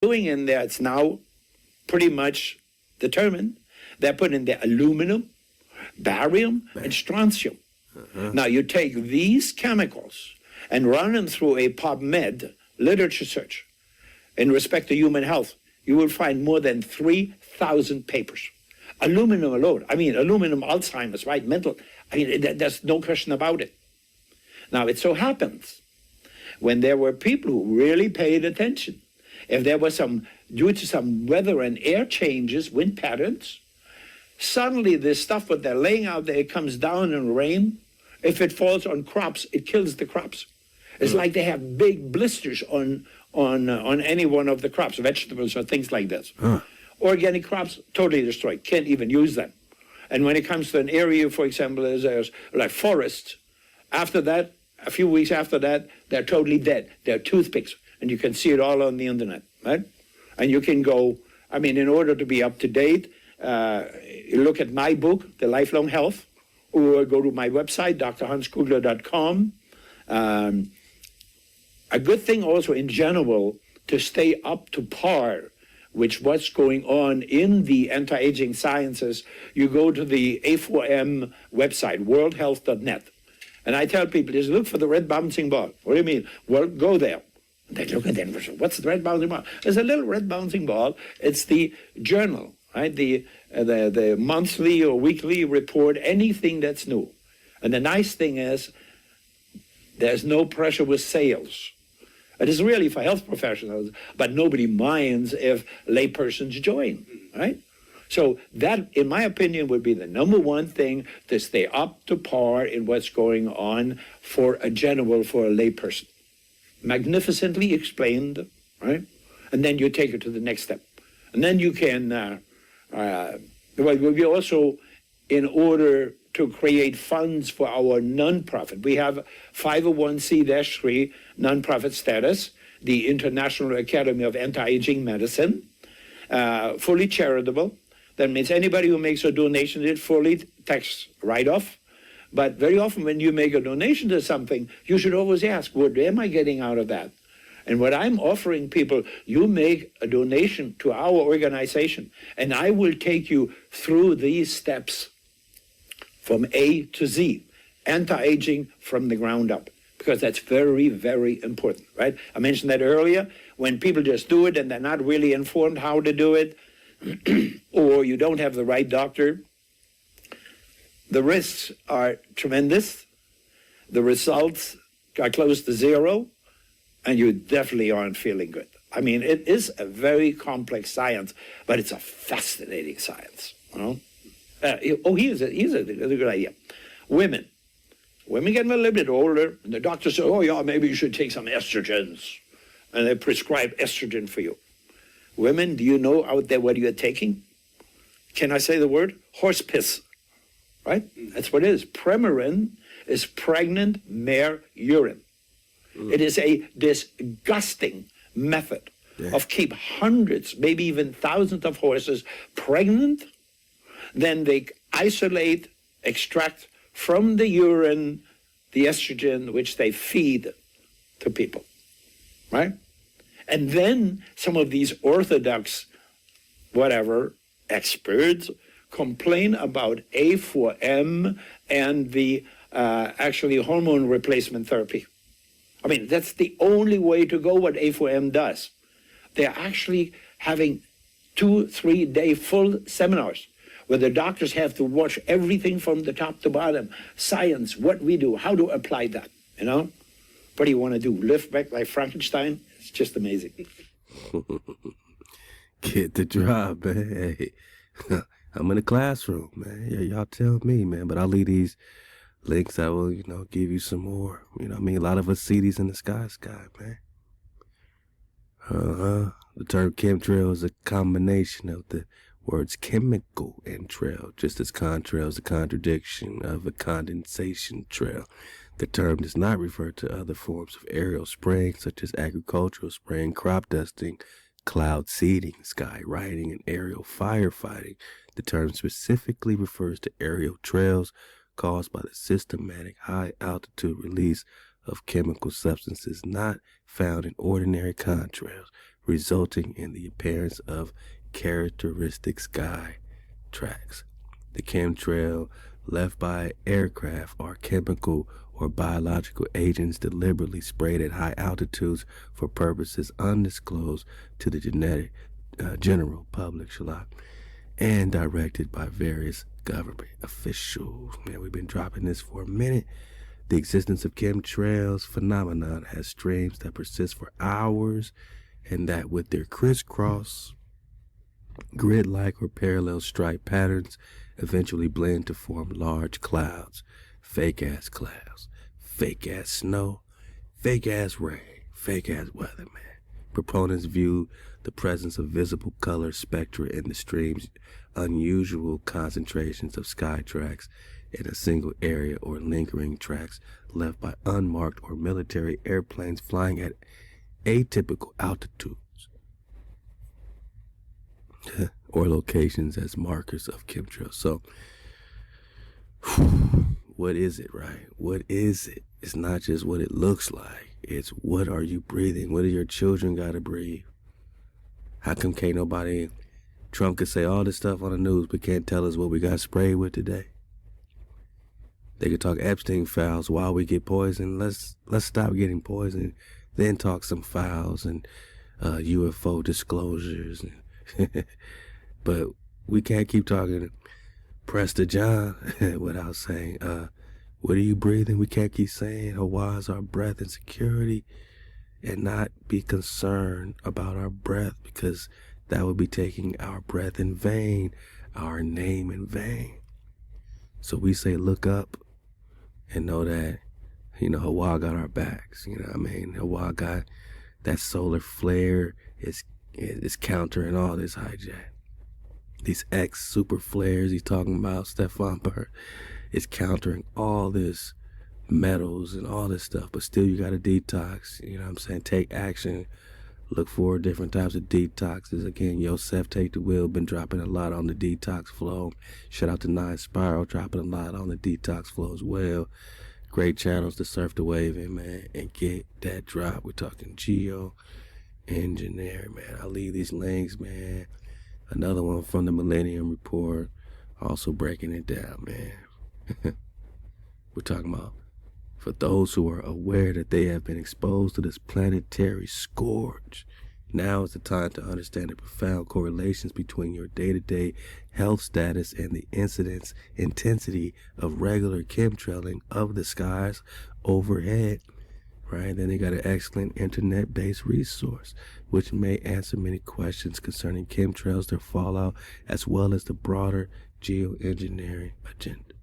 doing in there, it's now pretty much determined. They're putting in there aluminum, barium, and strontium. Now, you take these chemicals and run them through a PubMed literature search in respect to human health, you will find more than 3,000 papers. Aluminum alone, I mean, aluminum Alzheimer's, right, mental, I mean, there's no question about it. Now, it so happens, when there were people who really paid attention, if there was due to some weather and air changes, wind patterns, suddenly this stuff that they're laying out there, it comes down in rain. If it falls on crops, it kills the crops. It's like they have big blisters on any one of the crops, vegetables or things like this. Organic crops, totally destroyed, can't even use them. And when it comes to an area, for example, as like forests, after that, a few weeks after that, they're totally dead. They're toothpicks, and you can see it all on the internet, right? And you can go, I mean, in order to be up to date, you look at my book, The Lifelong Health, or go to my website, drhanskugler.com. A good thing also in general to stay up to par with what's going on in the anti-aging sciences, you go to the A4M website, worldhealth.net. And I tell people, just look for the red bouncing ball. What do you mean? Well, go there. And they look at it, what's the red bouncing ball? There's a little red bouncing ball. It's the journal, right? The monthly or weekly report, anything that's new. And the nice thing is, there's no pressure with sales. It is really for health professionals, but nobody minds if laypersons join, right? So that, in my opinion, would be the number one thing to stay up to par in what's going on for a layperson. Magnificently explained, right? And then you take it to the next step. And then you can, we also, in order to create funds for our nonprofit, we have 501c-3 nonprofit status, the International Academy of Anti-Aging Medicine, fully charitable. That means anybody who makes a donation is fully tax write-off. But very often when you make a donation to something, you should always ask, what am I getting out of that? And what I'm offering people, you make a donation to our organization, and I will take you through these steps from A to Z, anti-aging from the ground up, because that's very, very important, right? I mentioned that earlier. When people just do it and they're not really informed how to do it, or you don't have the right doctor, the risks are tremendous. The results are close to zero, and you definitely aren't feeling good. I mean, it is a very complex science, but it's a fascinating science. You know? Here's a good idea. Women getting a little bit older, and the doctor says, oh yeah, maybe you should take some estrogens, and they prescribe estrogen for you. Women, do you know out there what you're taking? Can I say the word? Horse piss, right? That's what it is. Premarin is pregnant mare urine. It is a disgusting method of keep hundreds, maybe even thousands of horses pregnant. Then they isolate, extract from the urine the estrogen which they feed to people, right? And then some of these orthodox, experts complain about A4M and the actually hormone replacement therapy. I mean, that's the only way to go what A4M does. They're actually having 2-3 day full seminars where the doctors have to watch everything from the top to bottom, science, what we do, how to apply that, you know? What do you want to do, lift back like Frankenstein? It's just amazing. Get the job, man. Hey, I'm in the classroom, man. Yeah, y'all tell me, man. But I'll leave these links. I will, give you some more. You know what I mean? A lot of us see these in the sky, man. The term chemtrail is a combination of the words chemical and trail, just as contrail is a contradiction of a condensation trail. The term does not refer to other forms of aerial spraying, such as agricultural spraying, crop dusting, cloud seeding, sky writing, and aerial firefighting. The term specifically refers to aerial trails caused by the systematic high-altitude release of chemical substances not found in ordinary contrails. resulting in the appearance of characteristic sky tracks. The chemtrail left by aircraft are chemical or biological agents deliberately sprayed at high altitudes for purposes undisclosed to the general public, and directed by various government officials. Man, we've been dropping this for a minute. The existence of chemtrails phenomenon has streams that persist for hours, and that with their crisscross, grid-like or parallel stripe patterns eventually blend to form large clouds, fake-ass clouds, fake-ass snow, fake-ass rain, fake-ass weather, man. Proponents view the presence of visible color spectra in the stream's unusual concentrations of sky tracks in a single area or lingering tracks left by unmarked or military airplanes flying at atypical altitudes or locations as markers of chemtrails. So, what is it, right? What is it? It's not just what it looks like. It's what are you breathing? What do your children got to breathe? How come can't nobody... Trump could say all this stuff on the news, but can't tell us what we got sprayed with today? They could talk Epstein files while we get poisoned. Let's stop getting poisoned. Then talk some files and UFO disclosures. But we can't keep talking Prester John without saying, what are you breathing? We can't keep saying HaWah is our breath and security and not be concerned about our breath, because that would be taking our breath in vain, our name in vain. So we say look up and know that, HaWah got our backs. You know what I mean? HaWah got that solar flare is countering all this hijack. These X super flares he's talking about, Stefan Burt, is countering all this metals and all this stuff. But still you got to detox. You know what I'm saying? Take action. Look for different types of detoxes. Again, Yosef Take the Wheel been dropping a lot on the detox flow. Shout out to Nine Spiral dropping a lot on the detox flow as well. Great channels to surf the wave in, man, and get that drop. We're talking geo-engineering, man. I'll leave these links, man. Another one from the Millennium Report, also breaking it down, man. We're talking about for those who are aware that they have been exposed to this planetary scourge. Now is the time to understand the profound correlations between your day-to-day health status and the incidence intensity of regular chemtrailing of the skies overhead. Right? Then they got an excellent internet-based resource, which may answer many questions concerning chemtrails, their fallout, as well as the broader geoengineering agenda.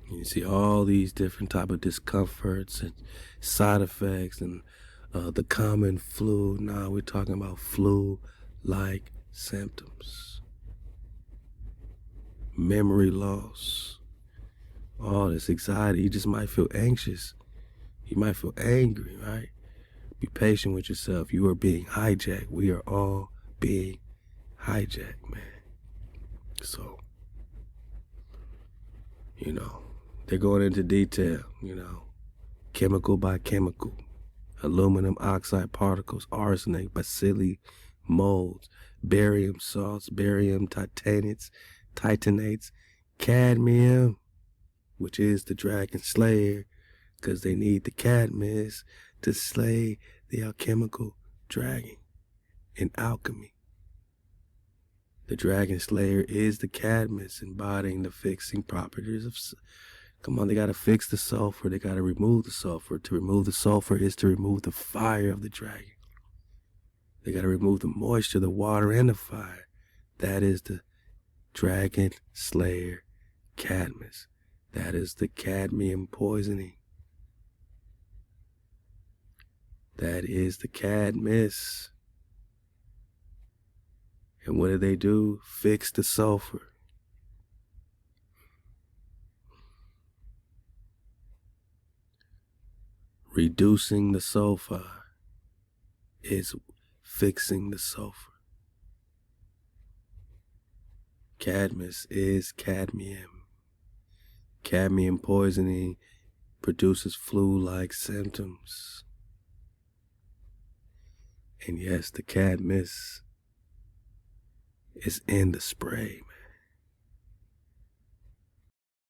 You see all these different type of discomforts and side effects and the common flu. Now we're talking about flu-like symptoms. Memory loss. All this anxiety. You just might feel anxious. You might feel angry, right? Be patient with yourself. You are being hijacked. We are all being hijacked, man. So, they're going into detail, chemical by chemical, aluminum oxide particles, arsenic, bacilli, molds, barium salts, barium titanates, cadmium, which is the dragon slayer, because they need the cadmius to slay the alchemical dragon in alchemy. The dragon slayer is the cadmius embodying the fixing properties of... Come on, they got to fix the sulfur. They got to remove the sulfur. To remove the sulfur is to remove the fire of the dragon. They got to remove the moisture, the water, and the fire. That is the dragon slayer cadmius. That is the cadmium poisoning. That is the cadmius. And what do? Fix the sulfur. Reducing the sulfur is fixing the sulfur. Cadmius is cadmium. Cadmium poisoning produces flu-like symptoms. And yes, the cadmium is in the spray,